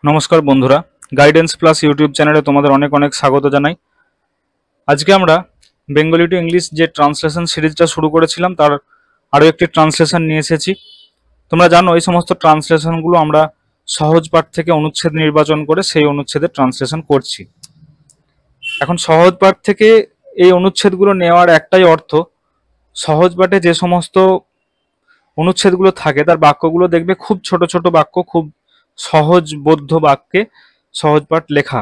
নমস্কার বন্ধুরা, guidance plus YouTube চ্যানেলে তোমাদের অনেক অনেক স্বাগত জানাই। আজকে আমরা বেঙ্গলি টু ইংলিশ যে ট্রান্সলেশন সিরিজটা শুরু করেছিলাম তার আরও একটি ট্রান্সলেশন নিয়ে এসেছি। তোমরা জানো এই সমস্ত ট্রান্সলেশনগুলো আমরা সহজ পাঠ থেকে অনুচ্ছেদ নির্বাচন করে সেই অনুচ্ছেদের ট্রান্সলেশন করছি। এখন সহজ পাঠ থেকে এই অনুচ্ছেদগুলো নেওয়ার একটাই অর্থ, সহজ পাঠে যে সমস্ত অনুচ্ছেদগুলো থাকে তার বাক্যগুলো দেখবে খুব ছোট ছোট বাক্য, খুব সহজবোধ্য বাক্যে সহজ পাঠ লেখা।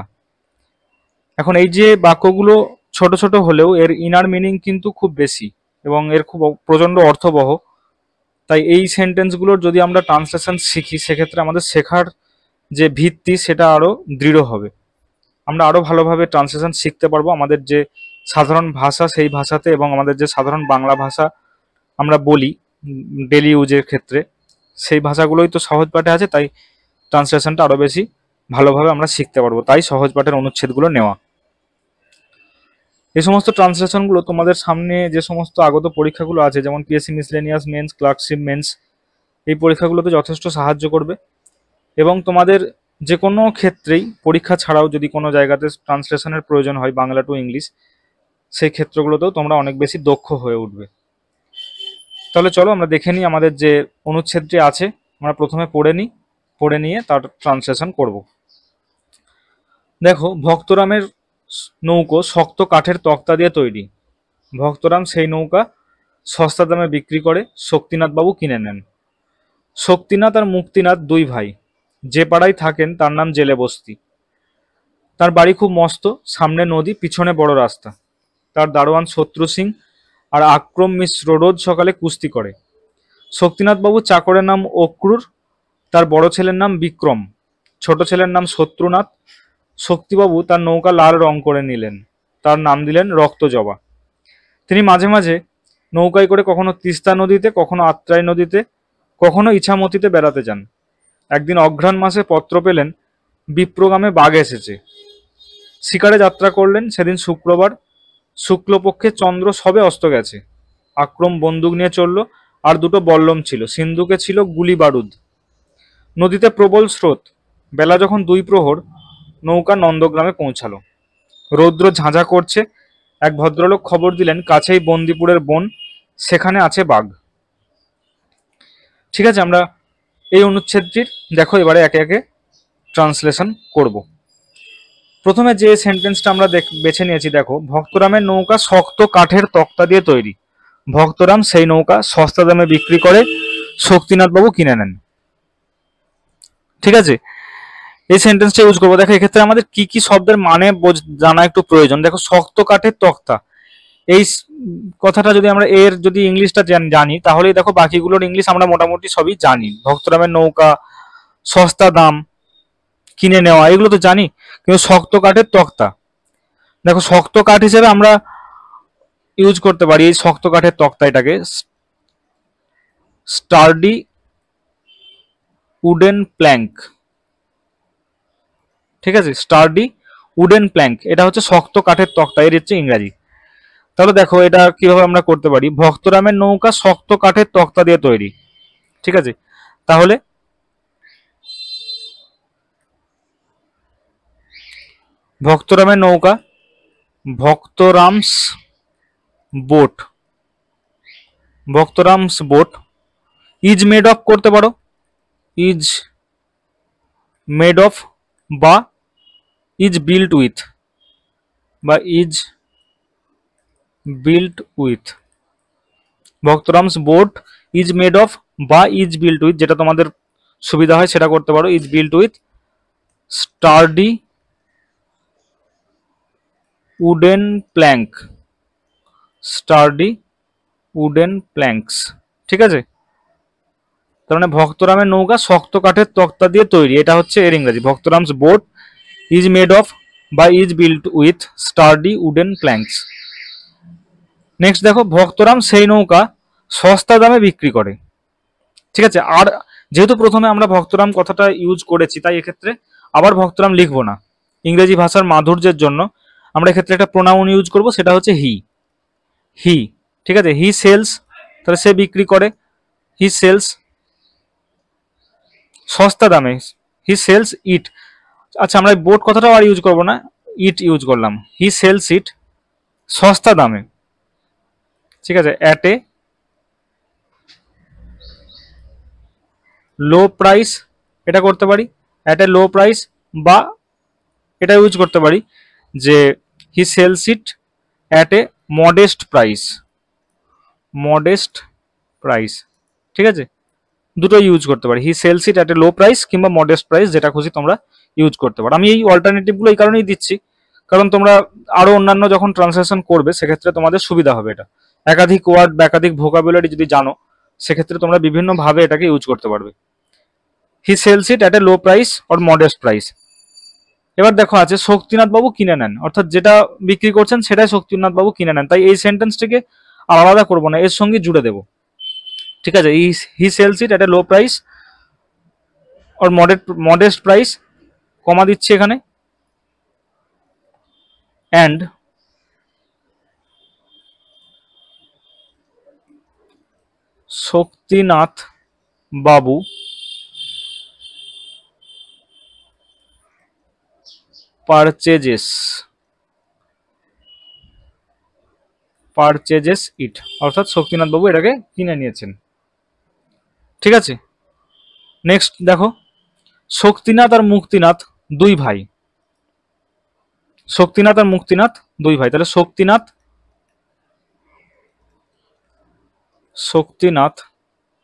এখন এই যে বাক্যগুলো ছোট ছোট হলেও এর ইনার মিনিং কিন্তু খুব বেশি এবং এর খুব প্রচণ্ড অর্থবহ। তাই এই সেন্টেন্সগুলোর যদি আমরা ট্রান্সলেশন শিখি সেক্ষেত্রে আমাদের শেখার যে ভিত্তি সেটা আরও দৃঢ় হবে। আমরা আরও ভালোভাবে ট্রান্সলেশন শিখতে পারবো। আমাদের যে সাধারণ ভাষা সেই ভাষাতে এবং আমাদের যে সাধারণ বাংলা ভাষা আমরা বলি ডেলি ইউজের ক্ষেত্রে, সেই ভাষাগুলোই তো সহজ পাঠে আছে। তাই ট্রান্সলেশনটা আরও বেশি ভালোভাবে আমরা শিখতে পারবো, তাই সহজ পাঠের অনুচ্ছেদগুলো নেওয়া। এই সমস্ত ট্রান্সলেশনগুলো তোমাদের সামনে যে সমস্ত আগত পরীক্ষাগুলো আছে, যেমন PSC miscellaneous men's, clerkship men's, এই পরীক্ষাগুলোতে যথেষ্ট সাহায্য করবে। এবং তোমাদের যে কোনো ক্ষেত্রেই পরীক্ষা ছাড়াও যদি কোনো জায়গাতে ট্রান্সলেশনের প্রয়োজন হয় বাংলা টু ইংলিশ, সেই ক্ষেত্রগুলোতেও তোমরা অনেক বেশি দক্ষ হয়ে উঠবে। তাহলে চলো আমরা দেখে নিই আমাদের যে অনুচ্ছেদটি আছে, আমরা প্রথমে পড়ে নিয়ে তার ট্রান্সলেশন করব। দেখো, ভক্তরামের নৌকো শক্ত কাঠের তক্তা দিয়ে তৈরি। ভক্তরাম সেই নৌকা সস্তা দামে বিক্রি করে, শক্তিনাথ বাবু কিনে নেন। শক্তিনাথ আর মুক্তিনাথ দুই ভাই, যে পাড়ায় থাকেন তার নাম জেলে বস্তি। তার বাড়ি খুব মস্ত, সামনে নদী, পিছনে বড় রাস্তা। তার দারোয়ান শত্রু সিং আর আক্রম মিশ্র রোজ সকালে কুস্তি করে। শক্তিনাথ বাবু চাকরের নাম অক্রুর, তার বড় ছেলের নাম বিক্রম, ছোট ছেলের নাম শত্রুনাথ। শক্তিবাবু তার নৌকা লাল রং করে নিলেন, তার নাম দিলেন রক্তজবা। তিনি মাঝে মাঝে নৌকায় করে কখনো তিস্তা নদীতে, কখনো আত্রাই নদীতে, কখনো ইছামতিতে বেড়াতে যান। একদিন অঘ্রাণ মাসে পত্র পেলেন বিপ্রগ্রামে বাঘ এসেছে। শিকারে যাত্রা করলেন। সেদিন শুক্রবার, শুক্লপক্ষে চন্দ্র সবে অস্ত গেছে। আক্রম বন্দুক নিয়ে চলল, আর দুটো বল্লম ছিল, সিন্ধুকে ছিল গুলি বারুদ। নদীতে প্রবল স্রোত। বেলা যখন 2 প্রহর, নৌকা নন্দগ্রামে পৌঁছালো। রৌদ্র ঝাঁঝা করছে। এক ভদ্রলোক খবর দিলেন কাছেই বন্দিপুরের বন, সেখানে আছে বাঘ। ঠিক আছে, আমরা এই অনুচ্ছেদটির দেখো এবারে একে একে ট্রান্সলেশন করব। প্রথমে যে সেন্টেন্সটা আমরা বেছে নিয়েছি, দেখো, ভক্তরামের নৌকা শক্ত কাঠের তক্তা দিয়ে তৈরি। ভক্তরাম সেই নৌকা সস্তা দামে বিক্রি করে, শক্তিনাথ বাবু কিনে নেন। ঠিক আছে, এই সেন্টেন্সটা ইউজ করবো। দেখো, এক্ষেত্রে আমাদের কি কি শব্দের মানে জানা একটু প্রয়োজন। দেখো, শক্ত কাঠের তক্তা, এই কথাটা যদি আমরা এর যদি ইংলিশটা জানি তাহলেই দেখো বাকিগুলোর ইংলিশ আমরা মোটামুটি সবই জানি। ভক্তরামের নৌকা, সস্তা দাম, কিনে নেওয়া, এগুলো তো জানি। কিন্তু শক্ত কাঠের তক্তা, দেখো শক্ত কাঠ হিসেবে আমরা ইউজ করতে পারি এই শক্ত কাঠের তক্তা, এটাকে স্টার্ডি উডেন প্ল্যাঙ্ক। ঠিক আছে, স্টার্ডি উডেন প্ল্যাঙ্ক, এটা হচ্ছে শক্ত কাঠের তক্তা, এর হচ্ছে ইংরাজি। তাহলে দেখো এটা কিভাবে আমরা করতে পারি। ভক্তরামের নৌকা শক্ত কাঠের তক্তা দিয়ে তৈরি। ঠিক আছে, তাহলে ভক্তরামের নৌকা, Bhaktaram's boat, Bhaktaram's boat. Is made of করতে পারো, ইজ মেড অফ, বা ইজ বিল্ট উইথ, বা is built with. Bhaktaram's boat is made of বা ইজ বিল্ট উইথ, যেটা তোমাদের সুবিধা হয় সেটা করতে পারো। Is built with sturdy wooden plank, sturdy wooden planks. ঠিক আছে, তার মানে ভক্তরামের নৌকা শক্ত কাঠের তক্তা দিয়ে তৈরি, এটা হচ্ছে এর ইংরেজি। ভক্তরামস বোট ইজ মেড অফ বা is built with sturdy wooden planks. Next দেখো, ভক্তরাম সেই নৌকা সস্তা দামে বিক্রি করে। ঠিক আছে, আর যেহেতু প্রথমে আমরা ভক্তরাম কথাটা ইউজ করেছি তাই এক্ষেত্রে আবার ভক্তরাম লিখবো না। ইংরেজি ভাষার মাধুর্যের জন্য আমরা এক্ষেত্রে একটা প্রোনাউন ইউজ করব, সেটা হচ্ছে হি। হি, ঠিক আছে, হি সেলস, তাহলে সে বিক্রি করে। হি সেলস সস্তা দামে, হি সেলস ইট, আচ্ছা, আমরা বোট কথাটাও আর ইউজ করবো না, ইট ইউজ করলাম। হি সেলস ইট সস্তা দামে, ঠিক আছে, অ্যাট এ লো প্রাইস, এটা করতে পারি অ্যাট এ লো প্রাইস, বা এটা ইউজ করতে পারি যে হি sells it at A modest price, modest price, ঠিক আছে, দুটো ইউজ করতে পারি, হি sells it at a low price কিংবা মডেস্ট প্রাইস, যেটা খুশি তোমরা ইউজ করতে পারো। আমি এই অল্টারনেটিভগুলো এই কারণেই দিচ্ছি কারণ তোমরা আরো অন্যান্য যখন ট্রান্সলেশন করবে সেক্ষেত্রে তোমাদের সুবিধা হবে। এটা একাধিক ওয়ার্ড বা একাধিক ভোকাবুলারি যদি জানো সেক্ষেত্রে তোমরা বিভিন্ন ভাবে এটাকে ইউজ করতে পারবে। হি sells it at a low price or modest price. এবার দেখো আছে শক্তিনাথ বাবু কিনে নেন, অর্থাৎ যেটা বিক্রি করছেন সেটাই শক্তিনাথ বাবু কিনে নেন, তাই এই সেন্টেন্সটিকে আলাদা করবো না, এর সঙ্গে জুড়ে দেবো, ঠিক আছে। He sells it at a low price or modest price, comma দিচ্ছি এখানে, অ্যান্ড শক্তিনাথ বাবু পারচেজেস ইট, অর্থাৎ শক্তিনাথ বাবু এটাকে কিনে নিয়েছেন, ঠিক আছে। নেক্সট দেখো, শক্তিনাথ আর মুক্তিনাথ দুই ভাই, শক্তিনাথ আর মুক্তিনাথ দুই ভাই, তাহলে শক্তিনাথ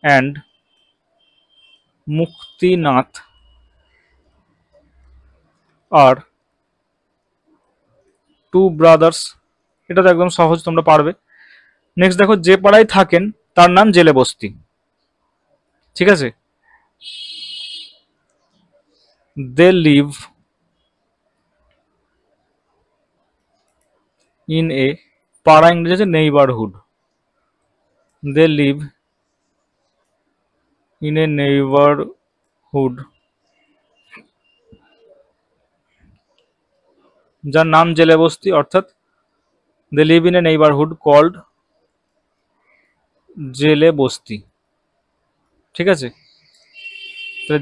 অ্যান্ড মুক্তিনাথ আর টু ব্রাদার্স, এটা তো একদম সহজ, তোমরা পারবে। নেক্সট দেখো, যে পাড়ায় থাকেন তার নাম জেলে বস্তি, ঠিক আছে, দে লিভ ইন এ, পাড়া ইংরেজি আছে neighbourhood, they live in a neighbourhood যার নাম জেলে বস্তি, অর্থাৎ they live in a neighbourhood called Jele Bosti, ঠিক আছে।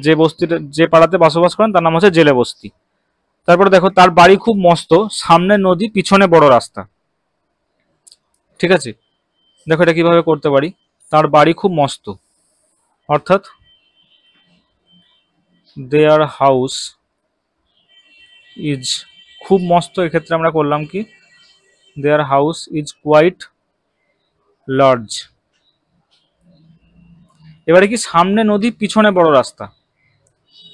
যে বস্তিটা, যে পাড়াতে বসবাস করেন তার নাম হচ্ছে জেলে বস্তি। তারপরে দেখো, তার বাড়ি খুব মস্ত, সামনে নদী পিছনে বড় রাস্তা, ঠিক আছে। দেখো এটা কিভাবে করতে পারি, তার বাড়ি খুব মস্ত, অর্থাৎ দেয়ার হাউস ইজ, খুব মস্ত, এক্ষেত্রে আমরা করলাম কি, their house is quite large. এবারে কি, সামনে নদী পিছনে বড় রাস্তা,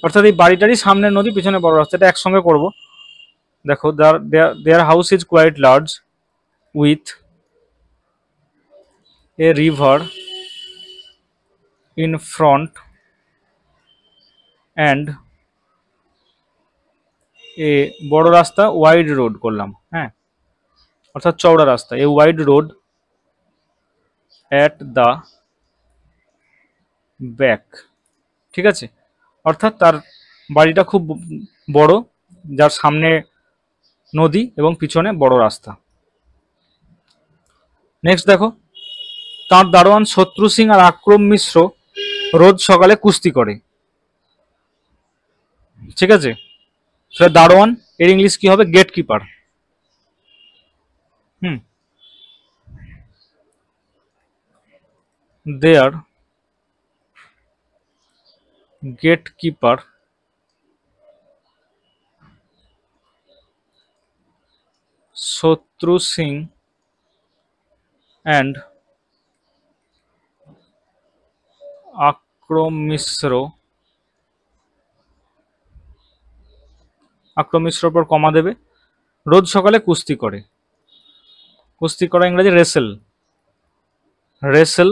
অর্থাৎ এই বাড়িটারই সামনে নদী পিছনে বড় রাস্তা, এটা একসঙ্গে করব। দেখো, their house is quite large with a river in front and a বড় রাস্তা ওয়াইড রোড করলাম, হ্যাঁ, অর্থাৎ চওড়া রাস্তা, a wide road at the back, ঠিক আছে, অর্থাৎ তার বাড়িটা খুব বড়, যার সামনে নদী এবং পিছনে বড় রাস্তা। নেক্সট দেখো, তার দারোয়ান শত্রু সিং আর আক্রম মিশ্র রোজ সকালে কুস্তি করে, ঠিক আছে। সেটা দারোয়ান, এর ইংলিশ কি হবে, গেট কিপার, হুম, দেয়ার গেট কিপার শত্রু সিং অ্যান্ড আক্রম মিশ্র, আক্রম মিশ্রর পর কমা দেবে, রোজ সকালে কুস্তি করে, কুস্তি করা ইংরেজি রেসেল, রেসেল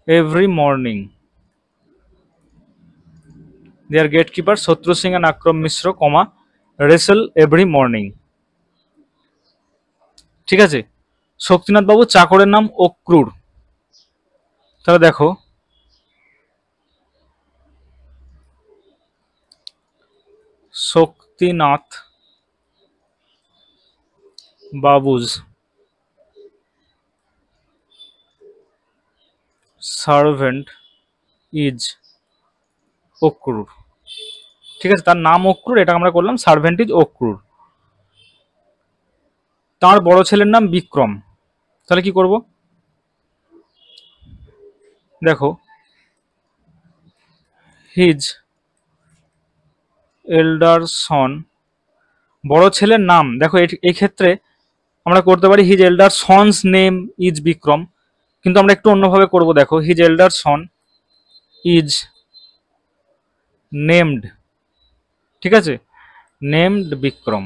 এভরি মর্নিং, দেয়ার গেট কিপার শত্রু Singh and আক্রম Mishra comma Rachel every morning, ঠিক আছে। শক্তিনাথ বাবু চাকরের নাম অক্রুর, তাহলে দেখো, শক্তিনাথ বাবুজ সার্ভেন্ট ইজ অক্রুর। ঠিক আছে, তার নাম অক্রুর, এটা আমরা করলাম সার্ভেন্ট ইজ অক্রুর। তার বড় ছেলের নাম বিক্রম, তাহলে কি করব? দেখো, হিজ এল্ডার সন, বড় ছেলের নাম, দেখো এই ক্ষেত্রে আমরা করতে পারি his elder son's name is Vikram, কিন্তু আমরা একটু অন্যভাবে করব। দেখো, his elder son is named, ঠিক আছে, নেমড বিক্রম।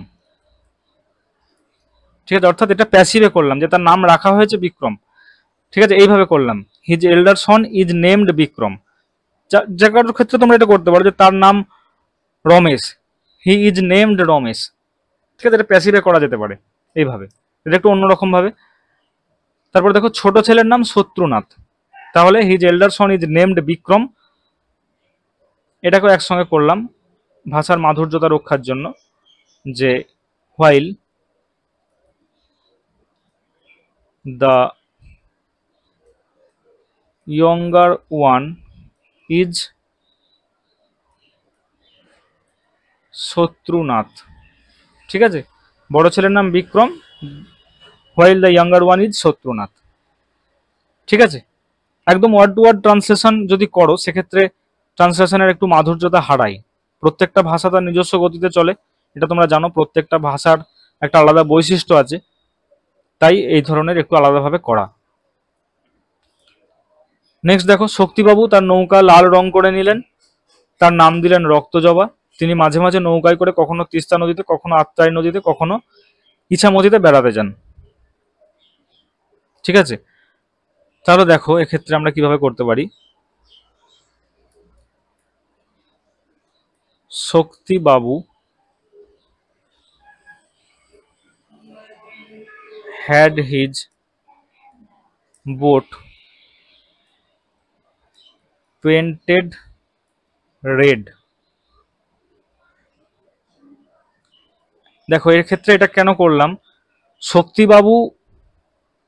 ঠিক আছে, অর্থাৎ এটা প্যাসিভে করলাম যে তার নাম রাখা হয়েছে বিক্রম। ঠিক আছে, এইভাবে করলাম, his elder son is named Vikram. যে কারোর ক্ষেত্রে তোমরা এটা করতে পারো যে তার নাম Ramesh, he is named Ramesh. ঠিক আছে, এটা প্যাসিভে করা যেতে পারে এইভাবে, এটা একটু অন্যরকম ভাবে। তারপর দেখো, ছোট ছেলের নাম শত্রুনাথ, তাহলে his elder son is named Bikram, এটাকেও একসঙ্গে করলাম ভাষার মাধুর্যতা রক্ষার জন্য, যে while the younger one is Shatrunath. ঠিক আছে, বড় ছেলের নাম Bikram, while the younger one is Shatrunath. ঠিক আছে, একদম ওয়ার্ড টু ওয়ার্ড ট্রান্সলেশন যদি করো সেক্ষেত্রে ট্রান্সলেশনের একটু মাধুর্যতা হারায়। প্রত্যেকটা ভাষা তার নিজস্ব গতিতে চলে, এটা তোমরা জানো, প্রত্যেকটা ভাষার একটা আলাদা বৈশিষ্ট্য আছে, তাই এই ধরনের একটু আলাদাভাবে করা। নেক্সট দেখো, শক্তিবাবু তার নৌকা লাল রং করে নিলেন, তার নাম দিলেন রক্তজবা। তিনি মাঝে মাঝে নৌকায় করে কখনো তিস্তা নদীতে, কখনো আত্রাই নদীতে, কখনো ইছামতিতে বেড়াতে যান। ঠিক আছে, তাহলে দেখো এক্ষেত্রে আমরা কিভাবে করতে পারি। শক্তিবাবু had his boat painted red। দেখো এর ক্ষেত্রে এটা কেন করলাম, শক্তিবাবু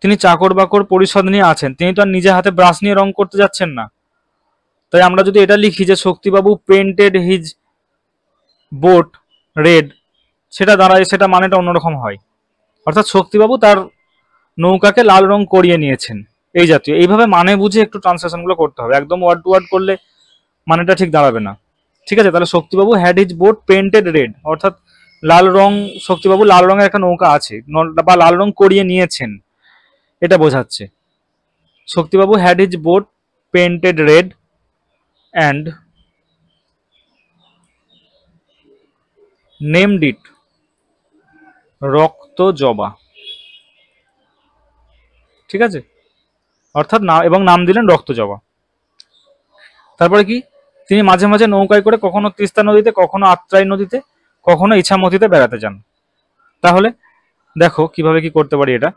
তিনি চাকর বাকর পরিষদ নিয়ে আছেন, তিনি তো আর নিজে হাতে ব্রাশ নিয়ে রং করতে যাচ্ছেন না। তাই আমরা যদি এটা লিখি যে শক্তিবাবু পেন্টেড হিজ বোট রেড, সেটা দাঁড়ায়, সেটা মানেটা অন্যরকম হয়। অর্থাৎ শক্তিবাবু তার নৌকাকে লাল রং করিয়ে নিয়েছেন, এই জাতীয়, এইভাবে মানে বুঝে একটু ট্রান্সলেশনগুলো করতে হবে, একদম ওয়ার্ড টু ওয়ার্ড করলে মানেটা ঠিক দাঁড়াবে না। ঠিক আছে, তাহলে Shaktibabu had his boat painted red, অর্থাৎ লাল রং, শক্তিবাবু লাল রঙের একটা নৌকা আছে বা লাল রং করিয়ে নিয়েছেন, এটা বোঝাচ্ছে। Shaktibabu had his boat painted red and named it Rakta Joba. ঠিক আছে, অর্থাৎ না, এবং নাম দিলেন রক্ত জবা। তারপরে কি, তিনি মাঝে মাঝে নৌকায় করে কখনো তিস্তা নদীতে, কখনো আত্রাই নদীতে, কখনো ইছামতিতে বেড়াতে যান। তাহলে দেখো কিভাবে কি করতে পারি এটা।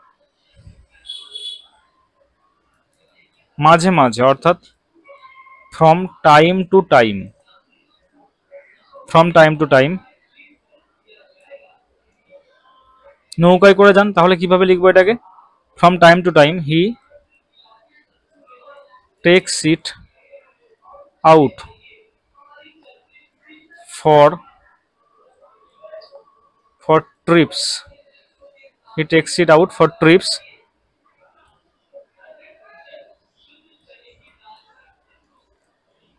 মাঝে মাঝে অর্থাৎ from time to time, from time to time নৌকায় করে যান, তাহলে কিভাবে লিখবো এটাকে, from time to time he takes it out for trips, he takes it out for trips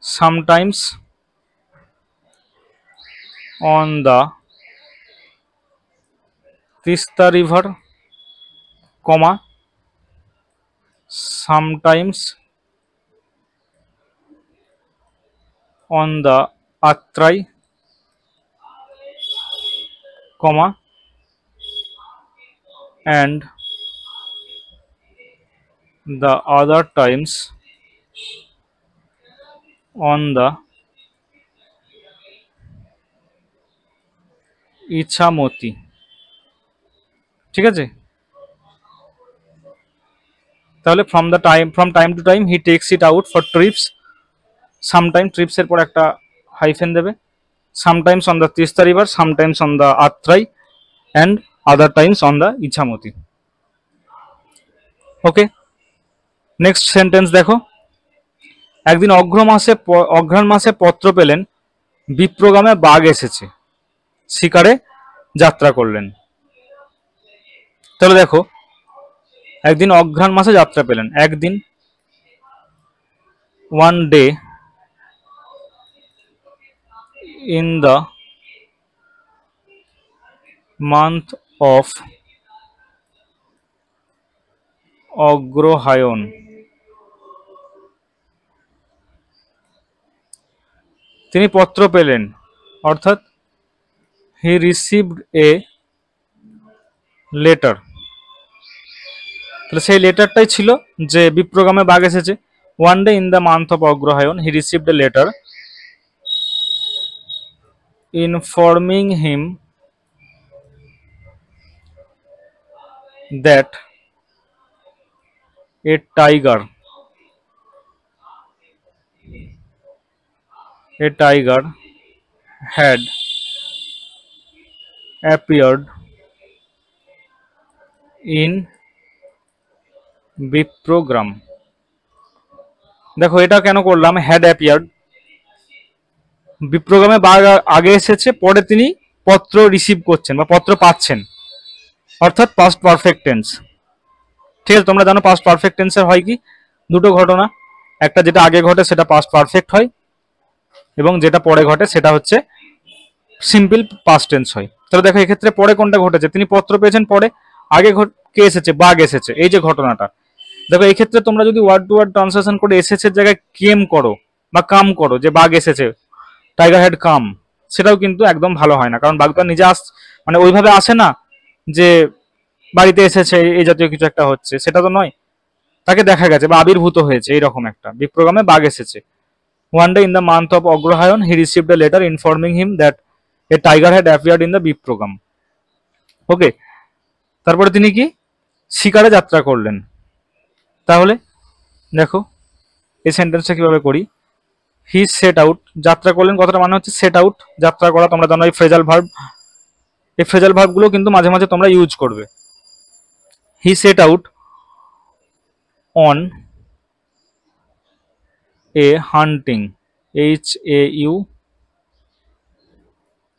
sometimes on the Tista river, comma sometimes on the Atrai, comma and the other times on the Ichamoti। ঠিক আছে, তাহলে from time to time he takes it out for TRIPS, sometime, TRIPS এর পর একটা hyphen দেবে, sometimes on the Teesta river, sometimes on the Atrai and other Times on the Ichamati. Okay, next sentence দেখো, একদিন অঘ্রাণ মাসে পত্র পেলেন, বিপ্রগামে বাঘ এসেছে, শিকারে যাত্রা করলেন। তাহলে দেখো, একদিন অঘ্রাণ মাসে যাত্রা পেলেন, একদিন, one day in the month of Agrahayan, তিনি পত্র পেলেন, অর্থাৎ হি রিসিভড এ লেটার। তাহলে সেই লেটারটাই ছিল যে বিপ্রগামে বাঘ এসেছে। One day in the month of Agrahayan he received a letter informing him that a tiger had appeared in বিপ্রগ্রাম। দেখো এটা কেন করলাম, হ্যাড অ্যাপিয়ার্ড, বিপ্রগ্রামে বাঘ আগে এসেছে, পরে তিনি পত্র রিসিভ করছেন বা পত্র পাচ্ছেন, অর্থাৎ পাস্ট পারফেক্ট টেন্স। ঠিক আছে, তোমরা জানো পাস্ট পারফেক্ট টেন্সের হয় কি, দুটো ঘটনা, একটা যেটা আগে ঘটে সেটা পাস্ট পারফেক্ট হয়, এবং যেটা পরে ঘটে সেটা হচ্ছে সিম্পল পাস্ট টেন্স হয়। তাহলে দেখো এক্ষেত্রে পরে কোনটা ঘটেছে, তিনি পত্র পেয়েছেন পরে, আগে কে এসেছে, বাঘ এসেছে, এই যে ঘটনাটা। দেখো এই ক্ষেত্রে তোমরা যদি ওয়ার্ড টু ওয়ার্ড ট্রান্সলেশন করে এসেছে জায়গায় কেম করো বা কাম করো, যে বাঘ এসেছে, টাইগার হ্যাড কাম, সেটাও কিন্তু একদম ভালো হয় না, কারণ বাঘটা নিজে মানে ওইভাবে আসে না যে বাড়িতে এসেছে এই জাতীয় কিছু একটা হচ্ছে, সেটা তো নয়, তাকে দেখা গেছে বা আবির্ভূত হয়েছে এইরকম একটা, বিপ্রোগ্রামে বাঘ এসেছে। One day in the month of Agrahayan he received a letter informing him that a tiger had appeared in the Biprogram. Okay, তারপরে তিনি কি শিকারে যাত্রা করলেন। তাহলে দেখো এই সেন্টেন্সটা কিভাবে করি, হি সেট আউট, যাত্রা করলেন কথাটা মানে হচ্ছে সেট আউট, যাত্রা করা, তোমরা জানো এই ফ্রেজাল ভার্ব, এই ফ্রেজাল ভার্বগুলো কিন্তু মাঝে মাঝে তোমরা ইউজ করবে। He said out on a hunting,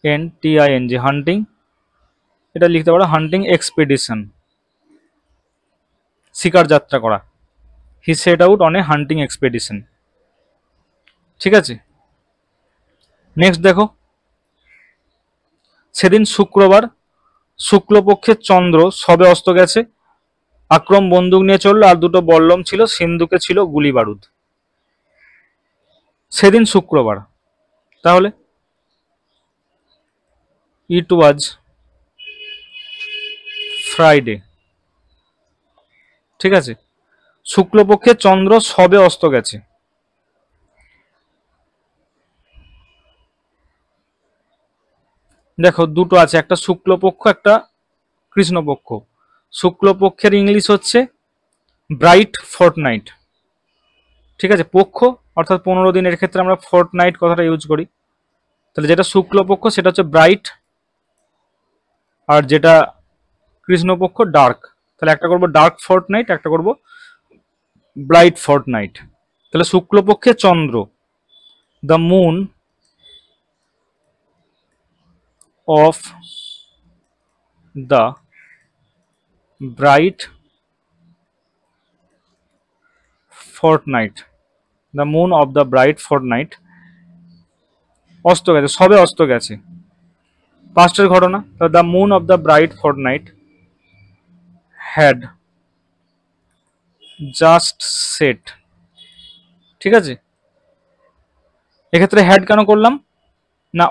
HAUNTING, হান্টিং, এটা লিখতে পারো হান্টিং এক্সপেডিশন, শিকার যাত্রা করা। He said out on a hunting expedition. ঠিক আছে, নেক্সট দেখো, সেদিন শুক্রবার, শুক্লপক্ষের চন্দ্র সবে অস্ত গেছে, আক্রম বন্দুক নিয়ে চললো, আর দুটো বল্লম ছিল, সিন্ধুকে ছিল গুলি বারুদ। সেদিন শুক্রবার, তাহলে ইট ওয়াজ ফ্রাইডে। ঠিক আছে, শুক্লপক্ষের চন্দ্র সবে অস্ত গেছে, দেখো দুটো আছে, একটা শুক্লপক্ষ একটা কৃষ্ণপক্ষ। শুক্লপক্ষের ইংলিশ হচ্ছে ব্রাইট ফোর্টনাইট। ঠিক আছে, পক্ষ অর্থাৎ 15 দিনের ক্ষেত্রে আমরা ফোর্টনাইট কথাটা ইউজ করি। তাহলে যেটা শুক্লপক্ষ সেটা হচ্ছে ব্রাইট, আর যেটা কৃষ্ণপক্ষ ডার্ক। তাহলে একটা করবো ডার্ক ফোর্টনাইট, একটা করবো ব্রাইট ফোর্টনাইট। তাহলে শুক্লপক্ষে চন্দ্র, the moon of the bright fortnight, the moon of the bright fortnight, অস্ত গেছে, সবে অস্ত গেছে, পাস্টের ঘটনা। The moon of the bright fortnight had just set. ঠিক আছে, এক্ষেত্রে হ্যাড কেন করলাম না,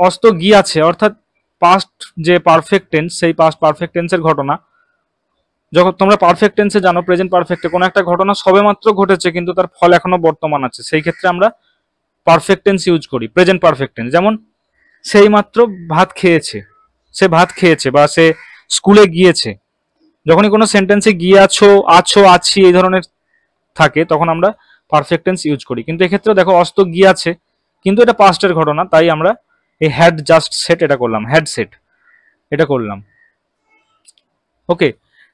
অস্ত গিয়াছে, অর্থাৎ পাস্ট যে পারফেক্ট টেন্স, সেই পাস্ট পারফেক্ট টেন্সের ঘটনা, যখন তোমরা পারফেক্ট টেন্সে জানো প্রেজেন্ট পারফেক্টে কোনো একটা ঘটনা সবেমাত্র ঘটেছে কিন্তু তার ফল এখনো বর্তমান আছে, সেই ক্ষেত্রে আমরা পারফেক্ট টেন্স ইউজ করি, প্রেজেন্ট পারফেক্ট টেন্স। যেমন সেই মাত্র ভাত খেয়েছে, সে ভাত খেয়েছে, বা সে স্কুলে গিয়েছে। যখনই কোনো সেন্টেন্সে গিয়াছো, আছো, আছি এই ধরনের থাকে তখন আমরা পারফেক্ট টেন্স ইউজ করি। কিন্তু এক্ষেত্রে দেখো অস্ত গিয়াছে কিন্তু এটা পাস্টের ঘটনা, তাই আমরা এই হ্যাড জাস্ট সেট এটা করলাম, হ্যাড সেট এটা করলাম। ওকে,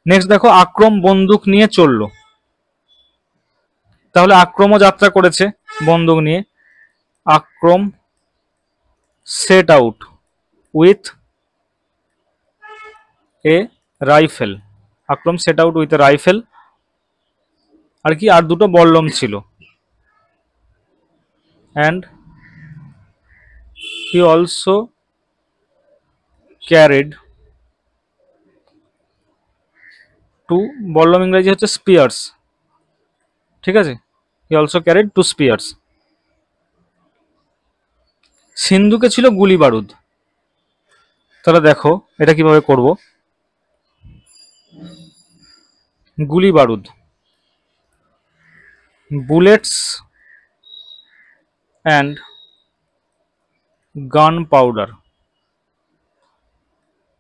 নেক্সট দেখো, আক্রম বন্দুক নিয়ে চললো। তাহলে আক্রম যাত্রা করেছে বন্দুক নিয়ে। Akram set out with a rifle. Akram set out with a rifle. আর কি, আর দুটো বল্লম ছিল। And he also carried two, বল্লম ইংরেজি হচ্ছে স্পিয়ার্স, ঠিক আছে। He also carried two spears. সিন্ধুকে ছিল গুলি বারুদ। তাহলে দেখো এটা কিভাবে করব। গুলি বারুদ, bullets and gun powder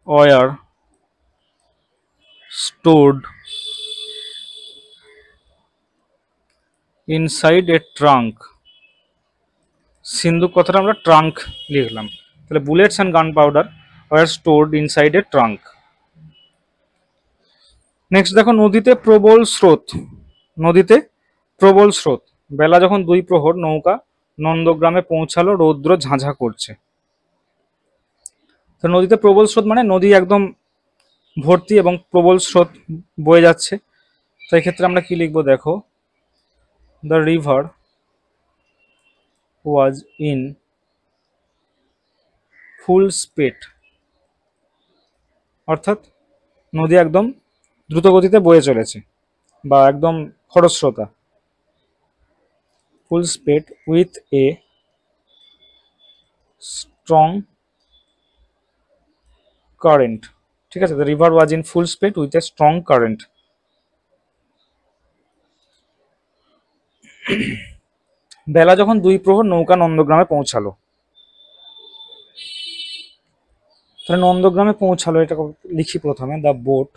were stored inside a trunk। সিন্ধুক কথাটা আমরা ট্রাঙ্ক লিখলাম, তাহলে bullets and gun powder were stored inside a trunk. Next দেখো, নদীতে প্রবল স্রোত। নদীতে প্রবল স্রোত। বেলা যখন 2 প্রহর নৌকা নন্দগ্রামে পৌঁছালো, রৌদ্র ঝাঁঝা করছে। তো নদীতে প্রবল স্রোত মানে নদী একদম ভর্তি এবং প্রবল স্রোত বয়ে যাচ্ছে। তো এই ক্ষেত্রে আমরা কি লিখবো দেখো, the river was in full speed. অর্থাৎ নদী একদম দ্রুত গতিতে বয়ে চলেছে বা একদম খরস্রোতা। Full speed with a strong current. ঠিক আছে, the river was in full speed with a strong current. বেলা যখন 2 প্রহর নৌকা নন্দগ্রামে পৌঁছালো। তাহলে নন্দগ্রামে পৌঁছালো, এটা লিখি প্রথমে, the boat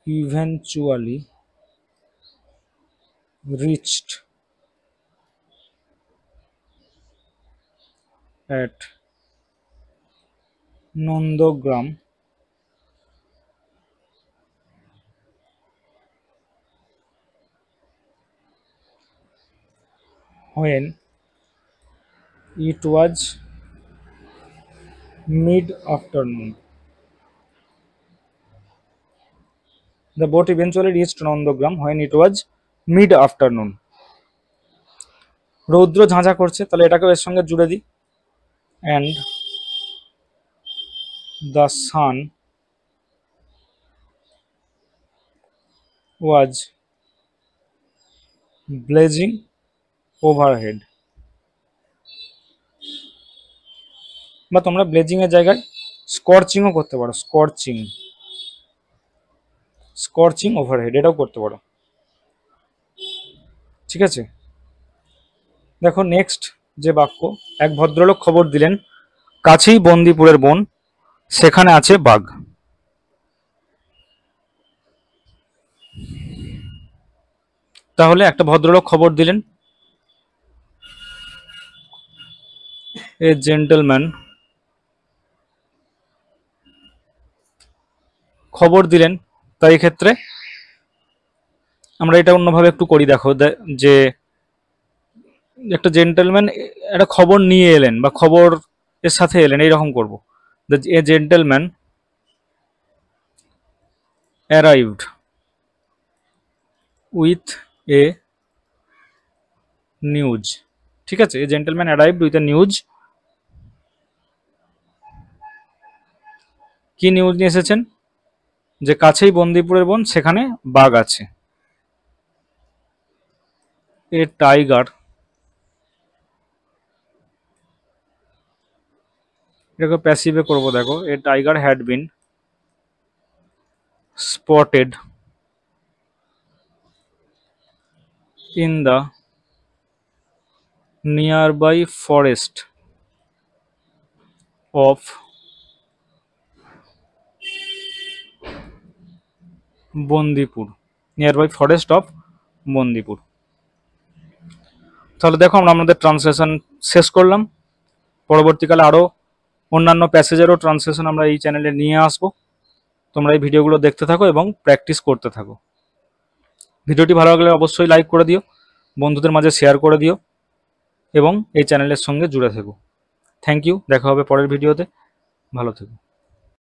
eventually reached at Nandagram when it was mid-afternoon। The boat eventually reached Nandagram when it was mid-afternoon। রৌদ্র ঝাঁঝা করছে, তাহলে এটাকে এর সঙ্গে জুড়ে দিই। And the sun was blazing overhead। বা তোমরা ব্লেজিং এর জায়গায় স্কর্চিংও করতে পারো, স্কর্চিং, স্কর্চিং ওভারহেড এটাও করতে পারো, ঠিক আছে। দেখো নেক্সট যে বাক্য, এক ভদ্রলোক খবর দিলেন কাছেই বন্দিপুরের বন, সেখানে আছে বাঘ। তাহলে একটা ভদ্রলোক খবর দিলেন, এ জেন্টলম্যান খবর দিলেন। তাই ক্ষেত্রে আমরা এটা অন্যভাবে একটু করি, দেখো যে একটা জেন্টলম্যান একটা খবর নিয়ে এলেন বা খবর এর সাথে এলেন, এইরকম করবো। এ gentleman arrived with a news. ঠিক আছে, এ gentleman arrived with a news. কি নিউজ নিয়ে এসেছেন? যে কাছেই বন্দিপুরের বন, সেখানে বাঘ আছে। এ টাইগার, এটাকে প্যাসিভে করবো, দেখো এ tiger had been spotted in the nearby forest of Bandipur. Nearby forest of Bandipur. তাহলে দেখো আমরা আমাদের ট্রান্সলেশন শেষ করলাম। পরবর্তীকালে আরও অন্যান্য প্যাসেজেরও ট্রান্সলেশন আমরা এই চ্যানেলে নিয়ে আসবো। তোমরা এই ভিডিওগুলো দেখতে থাকো এবং প্র্যাকটিস করতে থাকো। ভিডিওটি ভালো লাগলে অবশ্যই লাইক করে দিও, বন্ধুদের মাঝে শেয়ার করে দিও এবং এই চ্যানেলের সঙ্গে জুড়ে থেকো। থ্যাংক ইউ, দেখা হবে পরের ভিডিওতে। ভালো থেকো।